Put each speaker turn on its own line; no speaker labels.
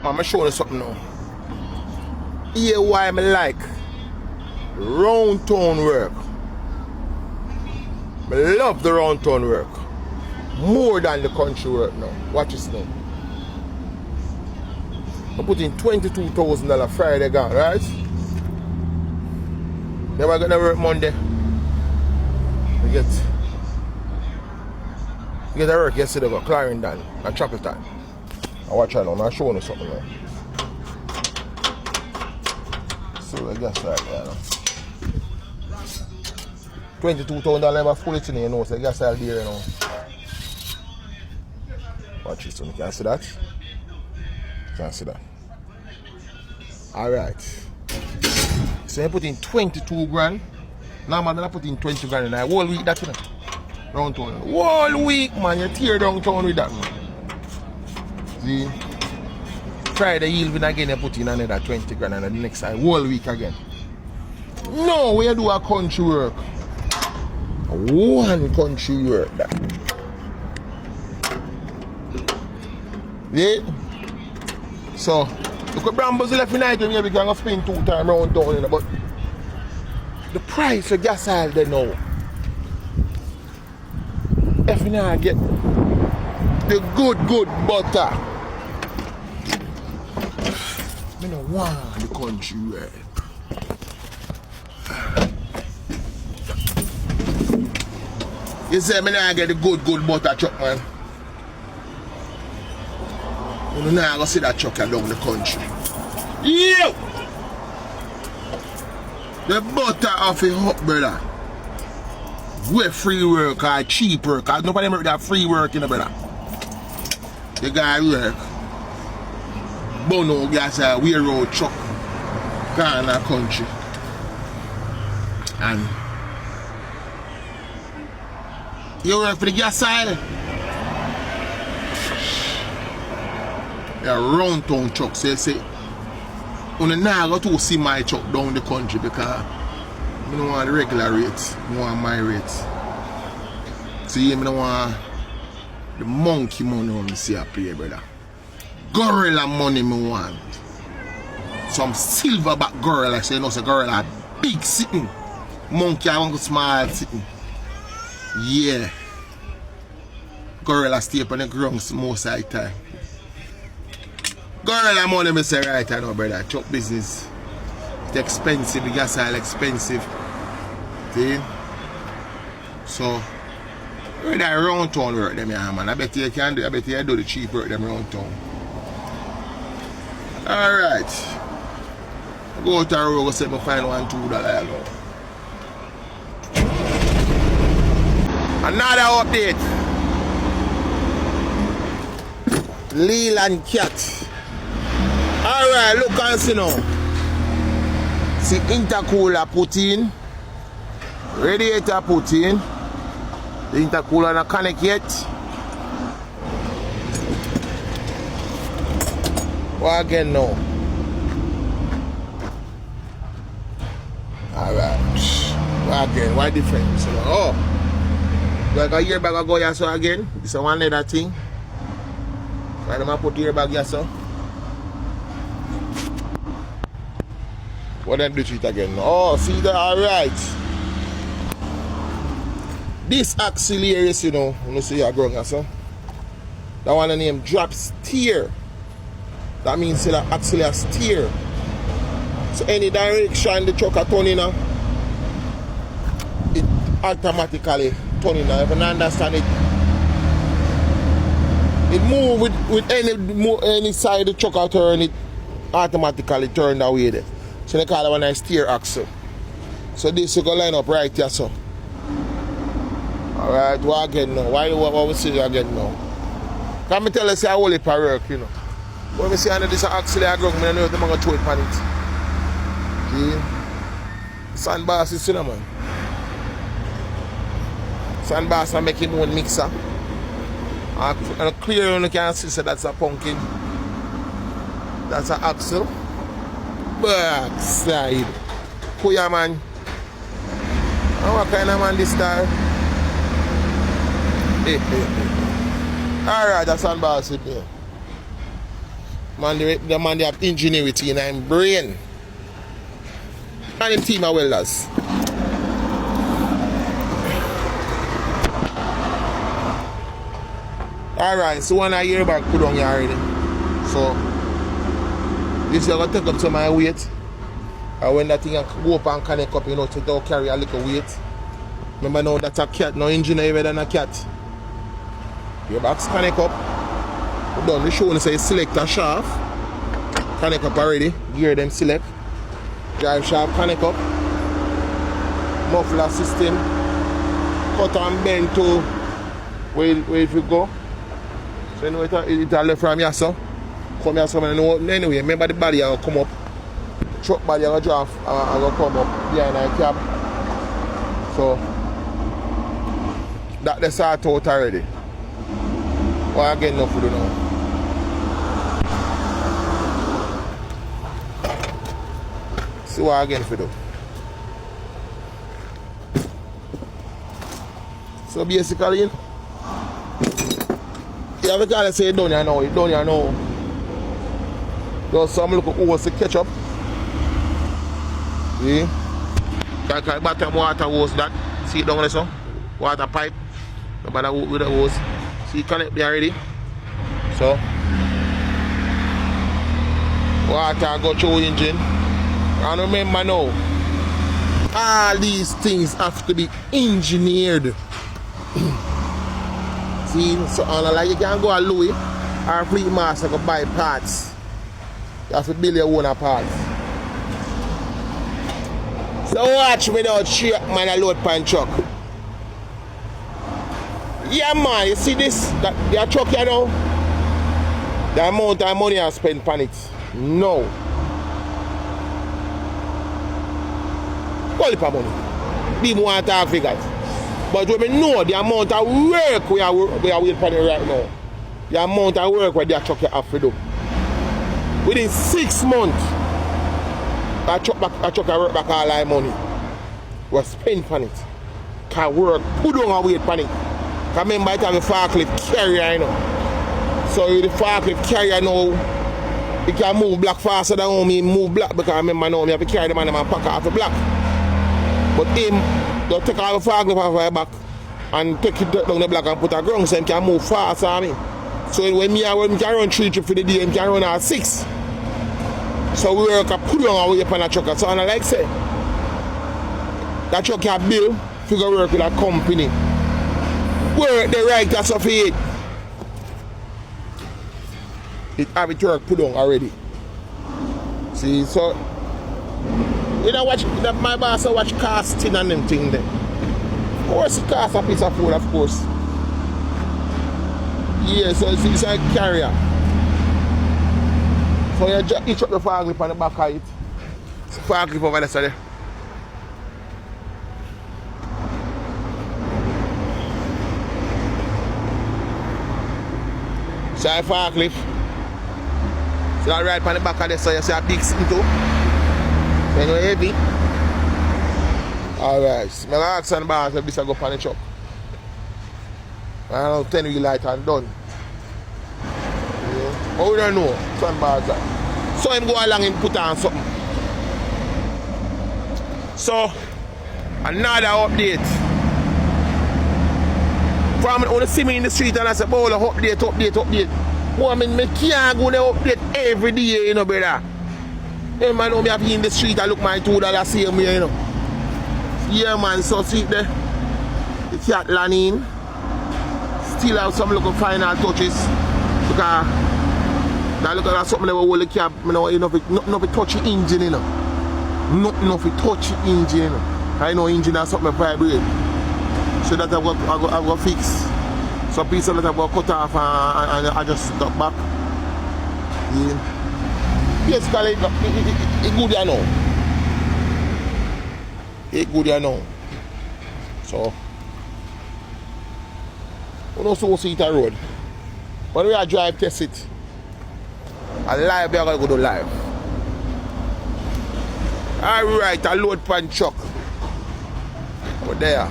I'm showing you something now. Here why I like round town work. I love the round town work more than the country work now. Watch this now. I put in $22,000 Friday gone, right? Never gonna work Monday. I get a work yesterday, got Clarendon and Chapelton. I watch out now, I'm showing you something now. So I guess right there now. $22,000 never full it in here, you know, so I guess I'll be here now. Watch this one, you can see that? You can see that. Alright. So I put in 22 grand. Now man, I put in 20 grand in a whole week that, you know. Round town. Whole week, man, you tear down town with that, man. See? Friday evening again, you put in another 20 grand and the next whole week again. No, we do a country work. One country work that. Yeah? So, look at Brambles left in night maybe can spend 2 times round town, you know, but the price for gas oil they know. If you now get the good butter, I don't want the country work. You say me now get the good butter truck, man. You know, I go see that truck along the country. Yo! The butter off it up, brother. With free work or cheap work. Cause nobody make that free work, you know, brother. The guy work. Bolo gas a wear road truck. Gone in the country. And you work for the gas side? Yeah, round town truck, so you say, you now go to see my truck down the country because I don't want the regular rates, I want my rates. See, I don't want the monkey money when I see a play, brother. Gorilla money I want. Some silverback gorilla, so you know, so gorilla big sitting. Monkey I want small sitting. Yeah. Gorilla stay up on the ground most of the time. Gorilla money me say right now, brother. Truck business. It's expensive, the gas oil expensive. See? So, that round town work them, yeah, man. I bet you can do, I bet you do the cheap work them round town. Alright. Go to the road, go say me find $1-2 ago. Another update. Leyland cat. Alright, look and see now. See intercooler put in. Radiator put in. The intercooler not connect yet. What again now? Alright. What again? What difference? Oh. Like a year back ago, yeah, so again. This is one other thing. Why do I put the airbag here, so? What then do it again? Oh, see that? Alright. This axle here is, you know, you see your ground, so. That one name drop steer. That means that axle has steer. So any direction the truck are turning, it automatically turning. If you understand it, it move with any side the truck are turn, it automatically turn that way there. So they call it one a steer axle. So this you go line up right here, so. Alright, what again now? What we see again now? Can me tell you say I hold it for work, you know. When we see under this axle I go, I know they're going to throw it on it. See? Sandbass is cinnamon. Sandbass are making one mixer. And clear you can see so that's a pumpkin. That's an axle. Backside. Who ya man? And what kind of man this star? Alright, that's sandbass with me. The man they have ingenuity in him brain. And him team of welders. Alright, so when I hear back put on here already. So this is gonna take up some of my weight. And when that thing go up and connect up, you know, to don't carry a little weight. Remember now that's a cat, no engine heavier than a cat. Your box connect up. We're done the show and say select a shaft. Connect up already. Gear them select. Drive shaft connect up. Muffler system. Cut and bend to where if you go. So you know it's a left from here, so. Come here, so anyway, remember the body will come up. Truck body will draw and will come up behind the cab. So that's sort out already. Well, again, no food now. See what again for do. So basically, you have a guy say down here now, Just some look hose to catch up. See? Like a bottom water hose that. See it down there so? Water pipe. No matter with the hose. See connect there already. So water go through engine. And remember now, all these things have to be engineered. See, so like you can go a Louis or Fleet Master go buy parts. You have to build your own parts. So watch me now, check man a load pan truck. Yeah man, you see this? That truck you know? The amount of money I spend on it. No. Call it for money. People want to talk figures. But when we know the amount of work we are waiting for right now, the amount of work where that truck you have to do. Within 6 months, that truck I work back all our money. We spend on it. Can work, put on and wait on it. Because remember it have a forklift carrier, you know. So with the forklift carrier now, it can move black faster than me move black because remember now, I have to carry the man in my pocket off the black. But him, they'll take all the forklift off my back and take it down the block and put a ground so he can move faster than me. So when me can run 3 trips for the day, he can run at 6. So we work and put on our way upon a truck. So I like say, that truck can build, figure work with a company. Work the right that's of it. It have it work put on already. See, so you know watch my boss watch casting and them thing there. Of course it costs a piece of food, of course. Yeah, so it's a carrier. So you each up the forklift on the back of it. It's a forklift over there, sorry. So a forklift. So I ride on the back of this, so you see a big sitting too. So you know heavy. Alright, so I'm going to ask the boss if this will go on the truck. I don't know, 10 wheel light and done. But we don't know, son boss. So him go along and put on something. So, another update. From when you see me in the street and I say, Bolo, update. Boy, I mean, I can't go there update every day, you know, brother. Hey, man, know me have in the street, I look my $2 same here, you know. Yeah, man, so see there. The cat landing. Still have some little final touches. Because that look at something that will hold the cab, you know, not touch the engine, you know. Not touch the engine, you know. I know engine has something vibrate. So that I've got fix. Some pieces that I've got cut off and I just stuck back. Yeah. Basically, it's good, you know. It's good, you know. So, we don't see it on the road. When we are drive test it, a live, we are going to go to live. Alright, a load pan truck. Over there.